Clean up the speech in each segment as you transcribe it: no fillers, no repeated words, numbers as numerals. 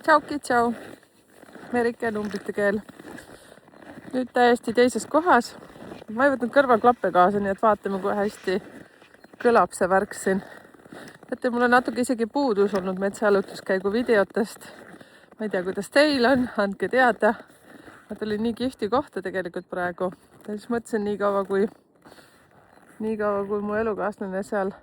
Tšauki, tšau. Merike numbrite keel. Nüüd täiesti teises kohas. Ma ei võtnud kõrvaklappe kaasa, nii et vaatame, kui hästi kõlab see värk siin. Teate, mul on natuke isegi puudus olnud metsajalutuskäigu videotest. Ma ei tea, kuidas teil on, andke teada. Ma tulin nii kihvti kohta tegelikult praegu. Ja siis mõtlesin nii kaua, kui mu elukaaslane seal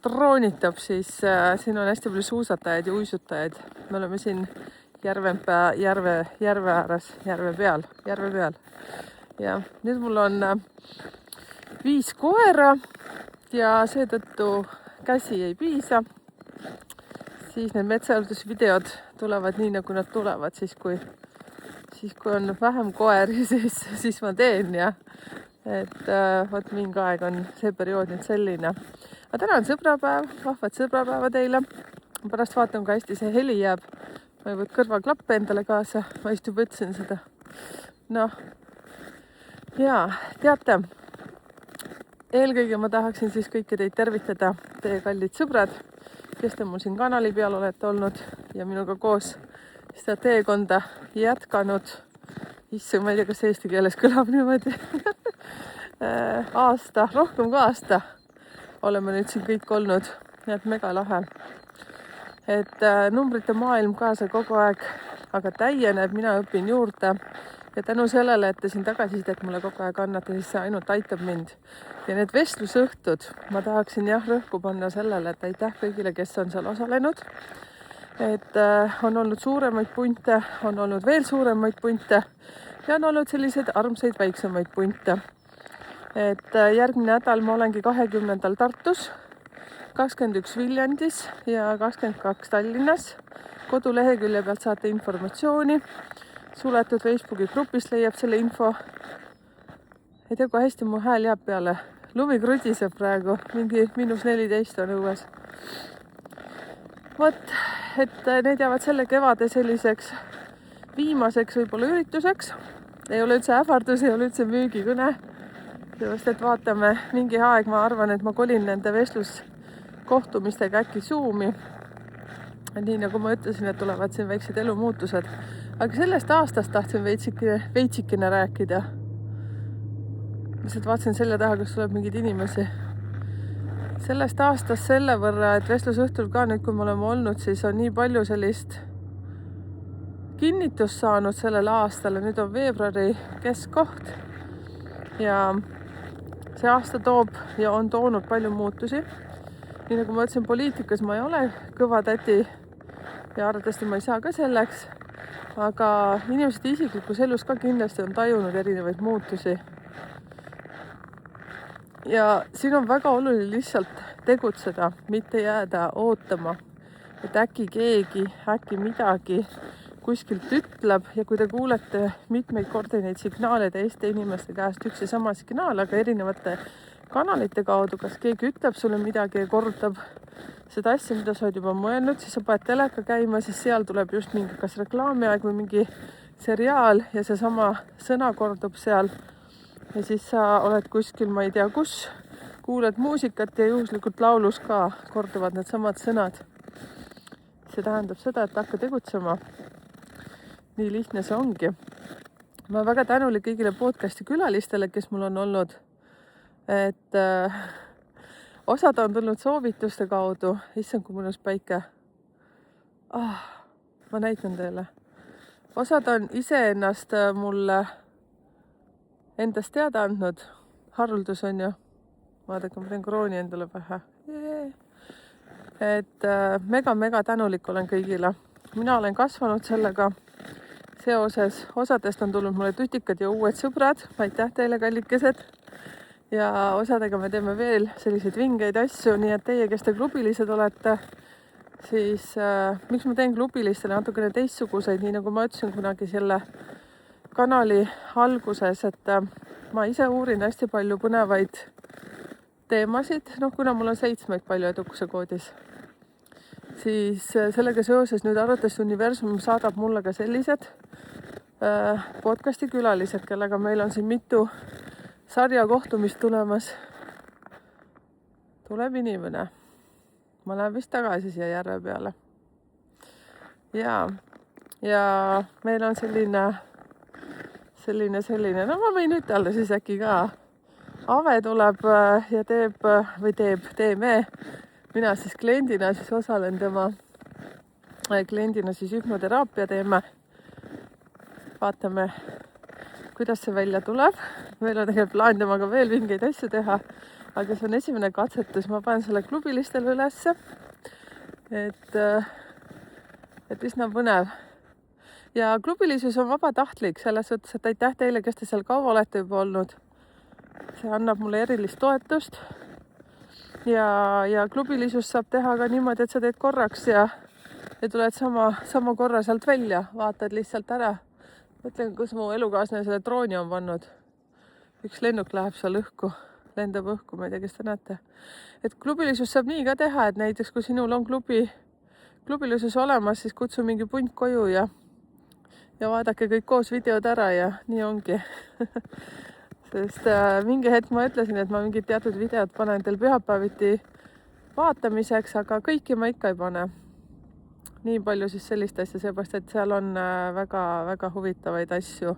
troonitab, siis siin on hästi palju suusatajaid ja uisutajaid. Me oleme siin järve peal. Ja nüüd mul on 5 koera ja seetõttu käsi ei piisa. Siis need metsajalutusvideod tulevad nii, nagu nad tulevad, siis kui on vähem koeri, siis ma teen ja vot mingi aeg on see periood nüüd selline. Aga täna on sõbrapäev, vahvad sõbrapäeva teile. Pärast vaatan, kui hästi see heli jääb. Ma ei võt kõrvaklappe endale kaasa, ma just juba ütlesin seda. Noh, jaa, teate, eelkõige ma tahaksin siis kõiki teid tervitada, teie kallid sõbrad, kes te mul siin kanali peal olete olnud ja minuga koos seda teekonda jätkanud. Issu, ma ei tea, kas eesti keeles kõlab niimoodi. Rohkem kui aasta oleme nüüd siin kõik olnud, nii et mega lahe. Et numbrite maailm kaasa kogu aeg, aga täieneb, mina õpin juurde ja tänu sellele, et te siin tagasisidet mulle kogu aeg annate, siis see ainult aitab mind. Ja need vestlusõhtud, ma tahaksin rõhku panna sellele, et aitäh kõigile, kes on seal osalenud. Et on olnud suuremaid punte, on olnud veel suuremaid punte ja on olnud selliseid armsaid väiksemaid punte. Et järgmine nädal ma olengi 20. Tartus, 21 Viljandis ja 22 Tallinnas. Kodulehekülje pealt saate informatsiooni. Suletud Facebooki grupist leiab selle info. Ei tea, kui hästi mu hääl jääb peale. Lumi krudiseb praegu, mingi -14 on õues. Vot, et need jäävad selle kevade selliseks viimaseks võib-olla ürituseks. Ei ole üldse ähvardus, ei ole üldse müügikõne. Just, et vaatame mingi aeg, ma arvan, et ma kolin nende vestluskohtumistega äkki Zoomi. Nii nagu ma ütlesin, et tulevad siin väiksed elumuutused. Aga sellest aastast tahtsin veitsikene rääkida. Lihtsalt vaatasin selle taha, kus tuleb mingid inimesi. Sellest aastast selle võrra, et vestlusõhtul ka nüüd, kui me oleme olnud, siis on nii palju sellist kinnitust saanud sellel aastal. Nüüd on veebruari keskkoht ja see aasta toob ja on toonud palju muutusi. Nii nagu ma ütlesin, poliitikas ma ei ole kõva täti ja arvatavasti ma ei saa ka selleks. Aga inimesed isiklikus elus ka kindlasti on tajunud erinevaid muutusi. Ja siin on väga oluline lihtsalt tegutseda, mitte jääda ootama. Et äkki keegi, äkki midagi kuskilt ütleb ja kui te kuulete mitmeid kordi neid signaale teiste inimeste käest, üks ja sama signaal, aga erinevate kanalite kaudu, kas keegi ütleb sulle midagi ja kordab seda asja, mida sa oled juba mõelnud, siis sa paned teleka käima, siis seal tuleb just mingi kas reklaamiaeg või mingi seriaal ja seesama sõna kordub seal. Ja siis sa oled kuskil, ma ei tea kus, kuuled muusikat ja juhuslikult laulus ka korduvad need samad sõnad. See tähendab seda, et hakka tegutsema. Nii lihtne see ongi. Ma olen väga tänulik kõigile podcasti külalistele, kes mul on olnud. Et osad on tulnud soovituste kaudu. Issand, kui mõnus päike. Ma näitan teile. Osad on iseennast mulle endast teada andnud. Haruldus on ju. Vaadake, ma teen krooni endale pähe. Et mega tänulik olen kõigile. Mina olen kasvanud sellega seoses. Osadest on tulnud mulle tutikad ja uued sõbrad. Aitäh teile, kallikesed. Ja osadega me teeme veel selliseid vingeid asju. Nii et teie, kes te klubilised olete, siis miks ma teen klubilistele natukene teistsuguseid, nii nagu ma ütlesin kunagi selle kanali alguses, et ma ise uurin hästi palju põnevaid teemasid, kuna mul on 7 palju edukuse koodis, siis sellega seoses nüüd arvatavasti universum saadab mulle ka sellised podcasti külalised, kellega meil on siin mitu sarja kohtumist tulemas. Tuleb inimene. Ma lähen vist tagasi siia järve peale. ja meil on selline, no ma võin ütelda siis äkki ka. Ave tuleb ja teeme. Mina siis kliendina siis osalen tema kliendina siis hüpnoteraapia teeme. Vaatame, kuidas see välja tuleb. Meil on tegelikult plaan temaga veel mingeid asju teha, aga see on esimene katsetus. Ma panen selle klubilistele ülesse, et üsna põnev. Ja klubilisus on vabatahtlik selles suhtes, et aitäh teile, kes te seal kaua olete juba olnud. See annab mulle erilist toetust ja klubilisus saab teha ka niimoodi, et sa teed korraks ja tuled sama korra sealt välja, vaatad lihtsalt ära. Mõtlen, kus mu elukaaslane selle drooni on pannud. Üks lennuk läheb seal õhku, lendab õhku, ma ei tea, kes te näete. Et klubilisus saab nii ka teha, et näiteks kui sinul on klubilisus olemas, siis kutsu mingi punt koju ja vaadake kõik koos videod ära ja nii ongi. Sest mingi hetk ma ütlesin, et ma mingid teatud videod panen teil pühapäeviti vaatamiseks, aga kõiki ma ikka ei pane. Nii palju siis sellist asja, seepärast, et seal on väga huvitavaid asju.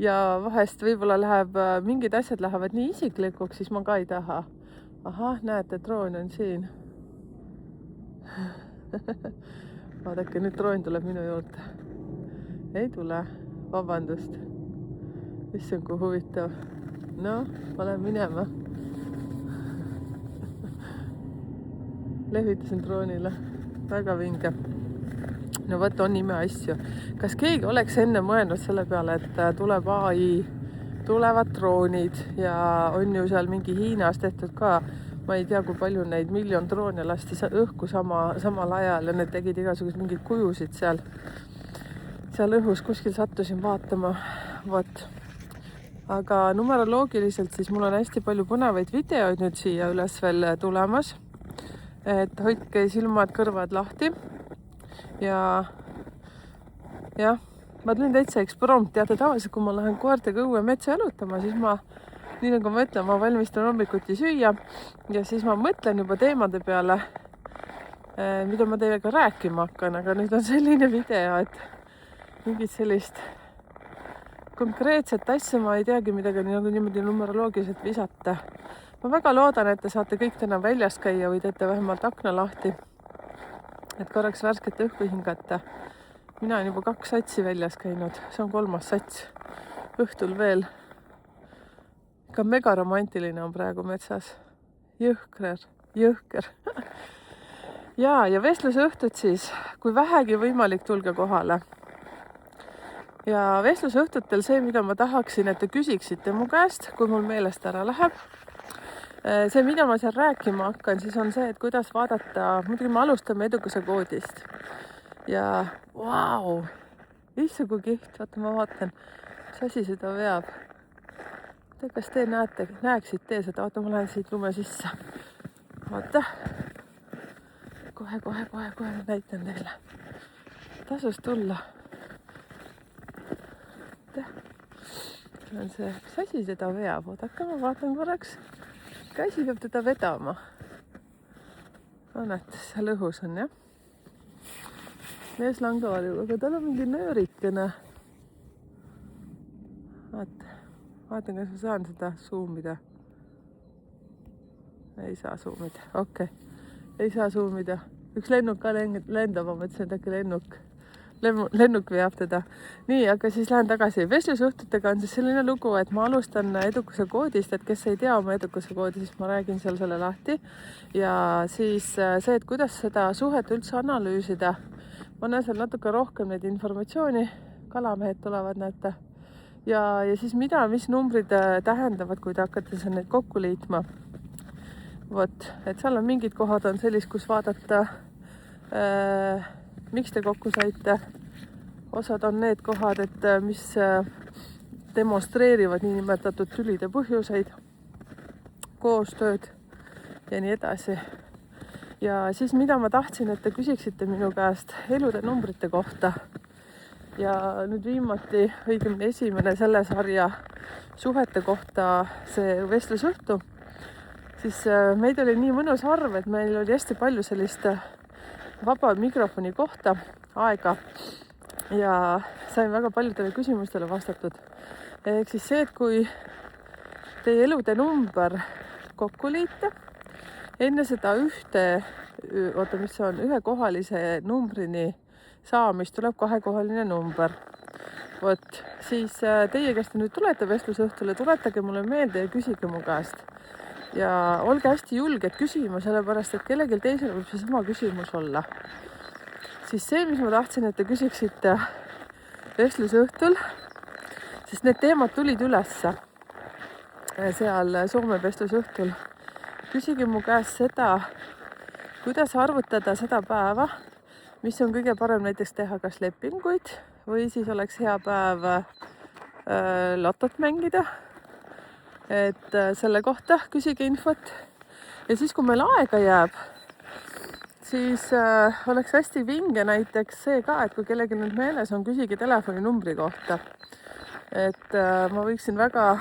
Ja vahest võib-olla mingid asjad lähevad nii isiklikuks, siis ma ka ei taha. Ahah, näete, droon on siin. Vaadake, nüüd droon tuleb minu juurde. Ei tule, vabandust. Issand, kui huvitav. No, ma lähen minema. Lehvitasin droonile. Väga vinge. No võt, on ime asju. Kas keegi oleks enne mõelnud selle peale, et tuleb AI, tulevad droonid ja on ju seal mingi Hiinas tehtud ka, ma ei tea, kui palju neid 1 000 000 droone lasti õhku samal ajal ja need tegid igasugused mingid kujusid seal õhus, kuskil sattusin vaatama. Võt. Aga numeroloogiliselt siis mul on hästi palju põnevaid videoid nüüd siia üles veel tulemas. Et hoidke silmad, kõrvad lahti. Ja ma tulin täitsa eksprompt. Teate, tavaliselt, kui ma lähen koertega õue metsa jalutama, siis nii nagu ma ütlen, ma valmistan hommikuti süüa ja siis ma mõtlen juba teemade peale, mida ma teiega rääkima hakkan, aga nüüd on selline video, et mingit sellist konkreetset asja ma ei teagi midagi niimoodi numeroloogiliselt visata. Ma väga loodan, et te saate kõik täna väljas käia või teete vähemalt akna lahti, et korraks värsket õhku hingata. Mina olen juba 2 satsi väljas käinud, see on 3. sats. Õhtul veel. Ka mega romantiline on praegu metsas. Jõhker. ja vestluse õhtut siis, kui vähegi võimalik, tulge kohale. Ja vestluse õhtutel see, mida ma tahaksin, et te küsiksite mu käest, kui mul meelest ära läheb. See, mida ma seal rääkima hakkan, siis on see, et kuidas vaadata, muidugi me alustame edukuse koodist. Ja vau, issand kui kihvt, vaata ma vaatan, mis asi seda veab. Kas te näeksite seda, vaata ma lähen siit lume sisse. Vaata, kohe näitan teile. Tasus tulla. See on see, mis asi seda veab, oodake, ma vaatan korraks. Käsi peab teda vedama. Näete, seal õhus on, jah? Mees langevarju, aga tal on mingi nöörikene. Vaatan, kas ma saan seda zoomida. Ei saa zoomida, okei. Ei saa zoomida. Üks lennuk ka lendab, ma mõtlesin, et äkki lennuk veab teda. Nii, aga siis lähen tagasi. Vestlusõhtutega on siis selline lugu, et ma alustan edukuse koodist, et kes ei tea oma edukuse koodi, siis ma räägin seal selle lahti. Ja siis see, et kuidas seda suhet üldse analüüsida. Ma näen seal natuke rohkem neid informatsiooni. Kalamehed tulevad, näete. Ja siis mis numbrid tähendavad, kui te hakkate seal neid kokku liitma. Vot, et seal on mingid kohad on sellist, kus vaadata miks te kokku saite. Osad on need kohad, et mis demonstreerivad niinimetatud tülide põhjuseid, koostööd ja nii edasi. Ja siis mida ma tahtsin, et te küsiksite minu käest elude numbrite kohta. Ja nüüd viimati, õigemini esimene selle sarja suhete kohta see vestlusõhtu, siis meid oli nii mõnus arv, et meil oli hästi palju sellist vaba mikrofoni kohta aega ja sain väga paljudele küsimustele vastatud. Ehk siis see, et kui teie elude number kokku liita, enne seda ühekohalise numbrini saamist tuleb kahekohaline number. Vot, siis teie, kes te nüüd tulete vestlusõhtule, tuletage mulle meelde ja küsige mu käest. Ja olge hästi julged küsima, sellepärast et kellelgi teisel võib see sama küsimus olla. Siis see, mis ma tahtsin, et te küsiksite vestlusõhtul, sest need teemad tulid ülesse seal Soome vestlusõhtul. Küsige mu käest seda, kuidas arvutada seda päeva, mis on kõige parem näiteks teha kas lepinguid või siis oleks hea päev lotot mängida. Et selle kohta küsige infot. Ja siis, kui meil aega jääb, siis oleks hästi vinge näiteks see ka, et kui kellelgi nüüd meeles on, küsige telefoninumbri kohta. Et ma võiksin väga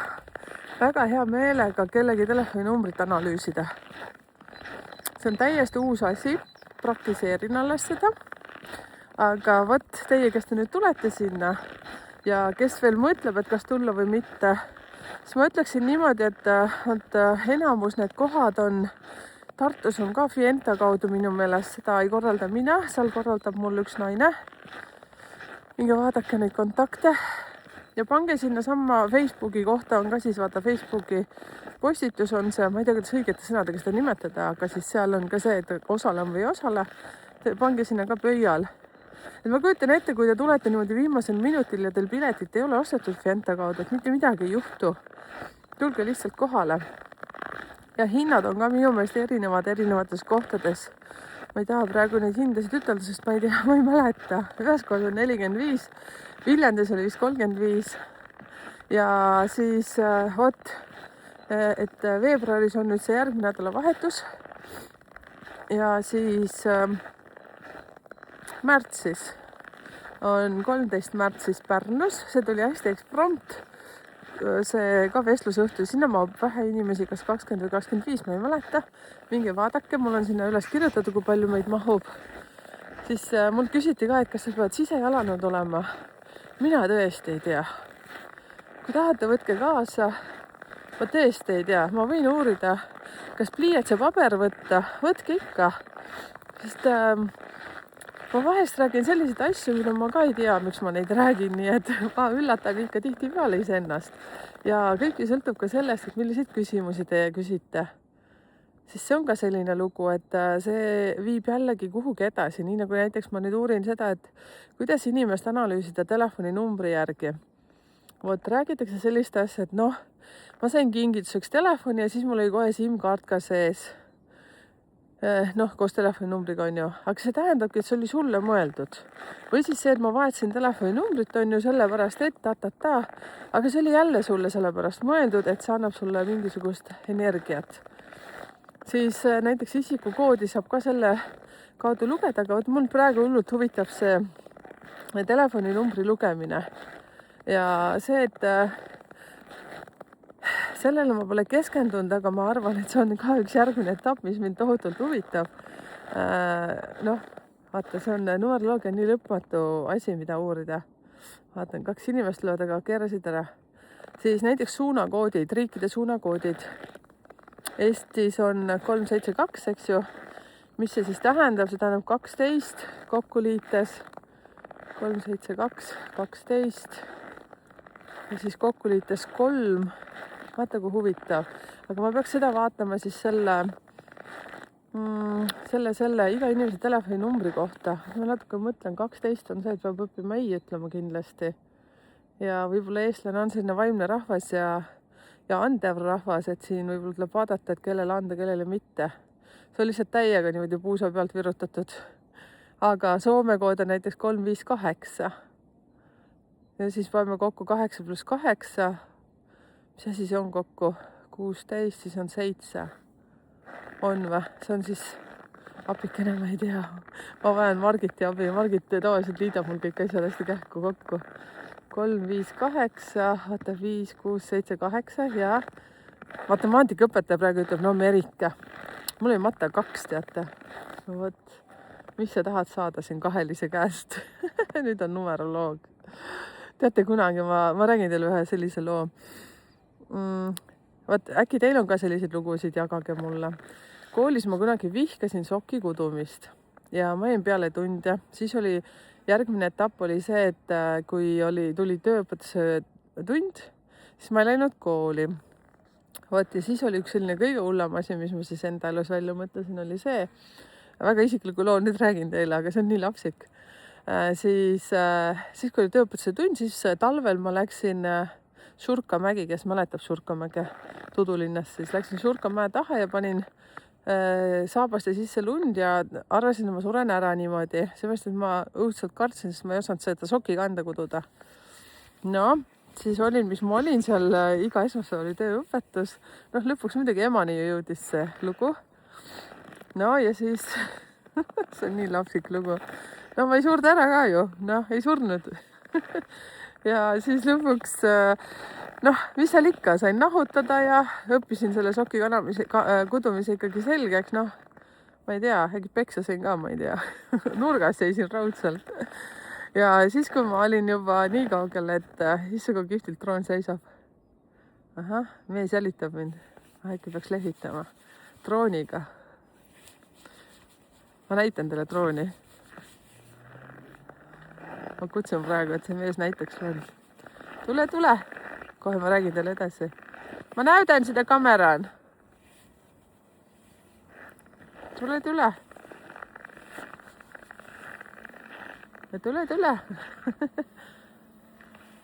hea meelega kellegi telefoninumbrit analüüsida. See on täiesti uus asi, praktiseerin alles seda. Aga vot teie, kes te nüüd tulete sinna ja kes veel mõtleb, et kas tulla või mitte, siis ma ütleksin niimoodi, et enamus need kohad on, Tartus on ka Fienta kaudu minu meelest, seda ei korralda mina, seal korraldab mul üks naine. Minge vaadake neid kontakte ja pange sinna sama Facebooki kohta on ka siis vaata Facebooki postitus on see, ma ei tea, kuidas õigete sõnadega seda nimetada, aga siis seal on ka see, et osalen või ei osale, pange sinna ka pöial. Et ma kujutan ette, kui te tulete niimoodi viimasel minutil ja teil piletit ei ole ostetud Fienta kaudu, et mitte midagi ei juhtu. Tulge lihtsalt kohale. Ja hinnad on ka minu meelest erinevates kohtades. Ma ei taha praegu neid hindasid ütelda, sest ma ei tea, ma ei mäleta. Ühes kohas on 45, Viljandis oli vist 35. Ja siis et veebruaris on nüüd see järgmine nädala vahetus. Ja siis märtsis on 13 märtsis Pärnus, see tuli hästi eksprompt, see ka vestlusõhtu, sinna mahub vähe inimesi, kas 20 või 25, ma ei mäleta, minge vaadake, mul on sinna üles kirjutatud, kui palju meid mahub. Siis mul küsiti ka, et kas sa pead sisejalanud olema, mina tõesti ei tea. Kui tahate, võtke kaasa, ma tõesti ei tea, ma võin uurida, kas pliiats ja paber võtta, võtke ikka, sest ma vahest räägin selliseid asju, mida ma ka ei tea, miks ma neid räägin, nii et ma üllatan ikka tihtipeale iseennast. Ja kõik sõltub ka sellest, et milliseid küsimusi te küsite. Siis see on ka selline lugu, et see viib jällegi kuhugi edasi, nii nagu näiteks ma nüüd uurin seda, et kuidas inimest analüüsida telefoninumbri järgi. Vot räägitakse sellist asja, et noh, ma sain kingituseks telefoni ja siis mul oli kohe SIM-kaart ka sees. Noh, koos telefoninumbriga on ju, aga see tähendabki, et see oli sulle mõeldud. Või siis see, et ma vahetasin telefoninumbrit on ju sellepärast, et aga see oli jälle sulle sellepärast mõeldud, et see annab sulle mingisugust energiat. Siis näiteks isikukoodi saab ka selle kaudu lugeda, aga mul praegu hullult huvitab see telefoninumbri lugemine. Ja see, et sellele ma pole keskendunud, aga ma arvan, et see on ka üks järgmine etapp, mis mind tohutult huvitab. Noh, vaata, see on numeroloogia nii lõpmatu asi, mida uurida. Vaatan, 2 inimest löövad, aga keerasid ära. Siis näiteks suunakoodid, riikide suunakoodid. Eestis on 372, eks ju. Mis see siis tähendab? See tähendab 12 kokku liites. 372, 12. Ja siis kokku liites 3. Vaata, kui huvitav. Aga ma peaks seda vaatama siis selle iga inimese telefoninumbri kohta. Ma natuke mõtlen, 12 on see, et peab õppima ei ütlema kindlasti. Ja võib-olla eestlane on selline vaimne rahvas ja andev rahvas, et siin võib-olla tuleb vaadata, et kellele anda, kellele mitte. See on lihtsalt täiega niimoodi puusa pealt virutatud. Aga Soome kood on näiteks 358. Ja siis paneme kokku 8 + 8. Mis asi see on kokku? 16, siis on 7. On või? See on siis apikene, ma ei tea. Ma vajan Margiti abi. Margit tavaliselt liidab mul kõik asjad hästi kähku kokku. 3, 5, 8, vaata 5, 6, 7, 8 ja matemaatikaõpetaja praegu ütleb, no Merike. Mul oli mata 2, teate. Võt. mis sa tahad saada siin kahelise käest? Nüüd on numeroloog. Teate, kunagi ma räägin teile ühe sellise loo. Vaat äkki teil on ka selliseid lugusid, jagage mulle. Koolis ma kunagi vihkasin soki kudumist ja ma jäin peale tunde. Siis oli järgmine etapp oli see, et kui tuli tööõpetuse tund, siis ma ei läinud kooli. Vot ja siis oli üks selline kõige hullem asi, mis ma siis enda elus välja mõtlesin, oli see, väga isikliku loo nüüd räägin teile, aga see on nii lapsik. Siis kui oli tööõpetuse tund, siis talvel ma läksin Surkamägi, kes mäletab Surkamäge Tudulinnas, siis läksin Surkamäe taha ja panin saabaste sisse lund ja arvasin, et ma suren ära niimoodi. Seepärast, et ma õudselt kartsin, sest ma ei osanud seda soki kanda kududa. No, siis olin, mis ma olin seal, iga esmaspäev oli tööõpetus. Noh, lõpuks muidugi emani jõudis see lugu. No ja siis, see on nii lapsik lugu. No ma ei surnud ära ka ju, noh, ei surnud. Ja siis lõpuks, noh, mis seal ikka, sain nahutada ja õppisin selle soki kudumise ikkagi selgeks, noh, ma ei tea, äkki peksasin ka, ma ei tea, nurgas seisin raudselt. Ja siis, kui ma olin juba nii kaugel, et issa kui kihvtilt troon seisab. Ahah, mees jälitab mind. Äkki peaks lehvitama trooniga. Ma näitan teile trooni. Ma kutsun praegu, et see mees näitaks veel. Tule. Kohe ma räägin teile edasi. Ma näytän sitä kameraan. Tule. Ja tule.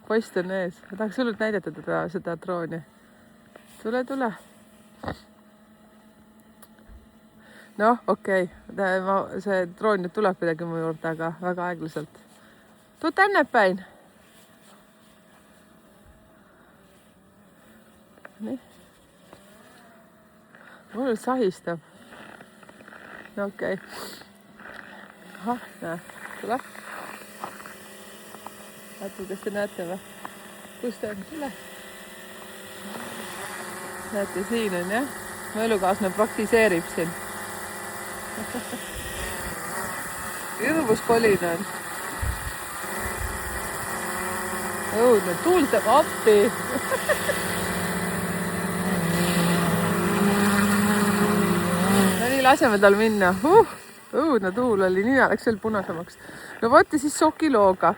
Poist on ees. Ma tahaks hullult näidata seda trooni. Tule. Noh, okei. See troon nüüd tuleb midagi mu juurde, aga väga aeglaselt. Tuu tänne päin. Nii. Mul sahistab. No okei. Ahah, näe. Tule. Vaatu, kas te näete või? Kus ta on? Tule. Näete, siin on jah. Mu elukaaslane praktiseerib siin. Hirmus kolin on. Õudne, tuul teeb appi. No nii, laseme tal minna. Õudne tuul oli, nina läks veel punasemaks. No võtti siis Sokilooga.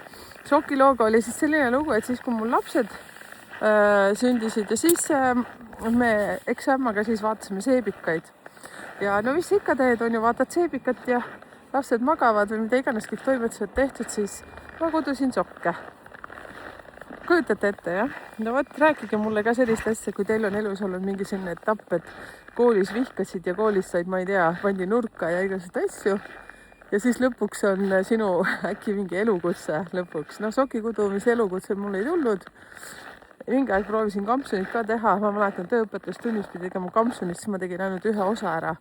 Sokilooga oli siis selline lugu, et siis kui mul lapsed sündisid ja siis me eksammaga siis vaatasime seebikaid. Ja no mis ikka teed, on ju, vaatad seebikat ja lapsed magavad või mida iganes kõik toimetused tehtud, siis ma kudusin sokke. Kujutate ette, jah? No võt, rääkige mulle ka sellist asja, kui teil on elus olnud mingi selline etapp, et koolis vihkasid ja koolis said, ma ei tea, pandi nurka ja igasuguseid asju. Ja siis lõpuks on sinu äkki mingi elukutse lõpuks. No soki kudumise elukutse mul ei tulnud. Mingi aeg proovisin kampsunit ka teha. Ma mäletan tööõpetustunnis pidi tegema kampsunit, siis ma tegin ainult ühe osa ära.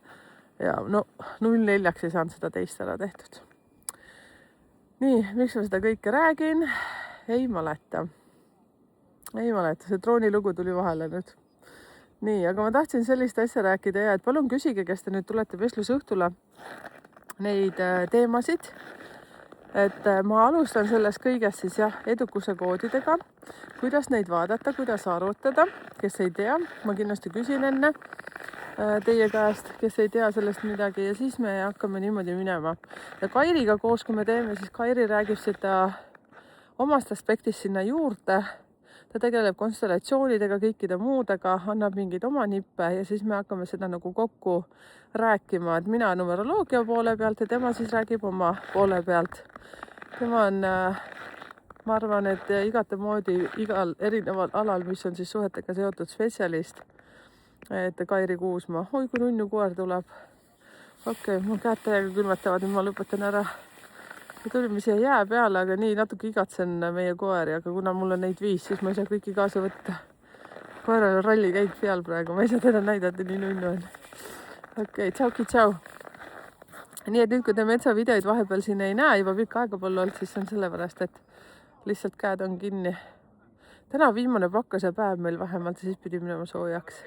Ja no 0-4 ei saanud seda teist ära tehtud. Nii, miks ma seda kõike räägin? Ei mäleta. See troonilugu tuli vahele nüüd. Nii, aga ma tahtsin sellist asja rääkida ja et palun küsige, kes te nüüd tulete vestlusõhtule neid teemasid. Et ma alustan sellest kõigest siis jah, edukuse koodidega, kuidas neid vaadata, kuidas arvutada, kes ei tea, ma kindlasti küsin enne teie käest, kes ei tea sellest midagi ja siis me hakkame niimoodi minema. Ja Kairiga koos, kui me teeme, siis Kairi räägib seda omast aspektist sinna juurde. Ta tegeleb konstellatsioonidega, kõikide muudega, annab mingeid oma nippe ja siis me hakkame seda nagu kokku rääkima, et mina numeroloogia poole pealt ja tema siis räägib oma poole pealt. Tema on, ma arvan, et igate moodi igal erineval alal, mis on siis suhetega seotud spetsialist. Et Kairi Kuusma, oi kui nunnu koer tuleb. Okei, mu käed täiega külmetavad, nüüd ma lõpetan ära. Me tulime siia jää peale, aga nii natuke igatsen meie koeri, aga kuna mul on neid 5, siis ma ei saa kõiki kaasa võtta. Koeral on ralli käik peal praegu, ma ei saa teda näidata, nii nunnu on. Okei, tšau. Nii et nüüd, kui te metsavideoid vahepeal siin ei näe, juba pikka aega pole olnud, siis on sellepärast, et lihtsalt käed on kinni. Täna viimane pakkase päev meil vähemalt, siis pidi minema soojaks.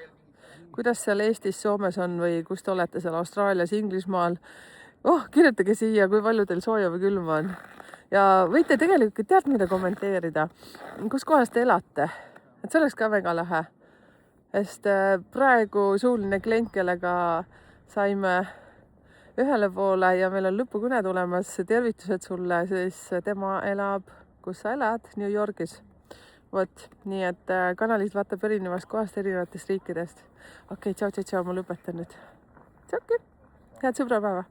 Kuidas seal Eestis, Soomes on või kus te olete seal Austraalias, Inglismaal? Kirjutage siia, kui palju teil sooja või külma on. Ja võite tegelikult tead mida kommenteerida, kus kohas te elate, et see oleks ka väga lahe. Sest praegu suuline klient, kellega saime ühele poole ja meil on lõpukõne tulemas, tervitused sulle, siis tema elab, kus sa elad, New Yorgis. Vot, nii et kanalist vaatab erinevast kohast, erinevatest riikidest. Okei, tšau, ma lõpetan nüüd. Tšauki, head sõbrapäeva!